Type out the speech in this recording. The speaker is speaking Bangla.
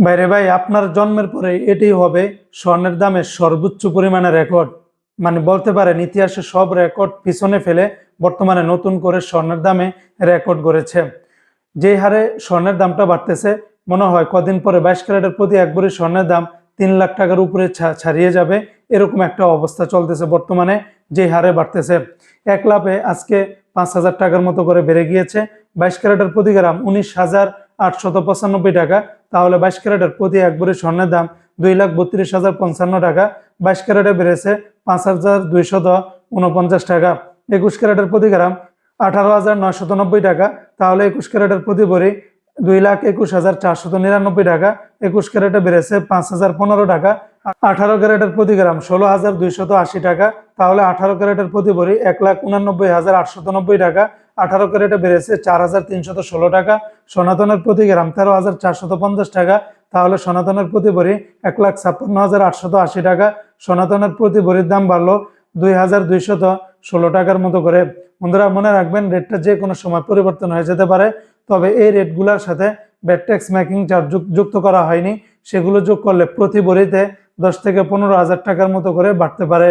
বাইরে ভাই, আপনার জন্মের পরে এটি হবে স্বর্ণের দামের সর্বোচ্চ পরিমাণে রেকর্ড। মানে বলতে পারেন ইতিহাসে সব রেকর্ড পিছনে ফেলে বর্তমানে নতুন করে স্বর্ণের দামে রেকর্ড গড়েছে। যে হারে স্বর্ণের দামটা বাড়তেছে, মনে হয় কদিন পরে 22 ক্যারেটের প্রতি এক ভরি স্বর্ণের দাম 3 লাখ টাকার উপরে ছাড়িয়ে যাবে। এরকম একটা অবস্থা চলতেছে বর্তমানে, যে হারে বাড়তেছে। এক লাফে আজকে 5,000 টাকার মতো করে বেড়ে গিয়েছে। 22 ক্যারেটের প্রতি গ্রাম 19,895 টাকা। তাহলে 22 ক্যারেটের প্রতি এক ভরি স্বর্ণের দাম 2,32,055 টাকা। 22 ক্যারেটে বেড়েছে 5,249 টাকা। 21 ক্যারেটের প্রতি গ্রাম 18,990 টাকা। তাহলে 21 ক্যারেটের প্রতি ভরি 2,21,499 টাকা। 21 ক্যারেটে বেড়েছে 5,015 টাকা। 18 ক্যারেটের প্রতি গ্রাম 16,280 টাকা। তাহলে 18 ক্যারেটের প্রতি ভরি 1,89,890 টাকা। 18 ক্যারেটে বেড়েছে 4,316 টাকা। সনাতনের প্রতি গ্রাম 13,450 টাকা। তাহলে সনাতনের প্রতি ভরি 1,56,880 টাকা। সনাতনের প্রতি ভরির দাম বাড়লো 2,216 টাকার মতো করে। বন্ধুরা, মনে রাখবেন, রেটটা যে কোনো সময় পরিবর্তন হয়ে যেতে পারে। তবে এই রেটগুলোর সাথে ভ্যাট ট্যাক্স মেকিং চার্জ যুক্ত করা হয়নি। সেগুলো যোগ করলে প্রতি ভরিতে 10 থেকে 15,000 টাকার মতো করে বাড়তে পারে।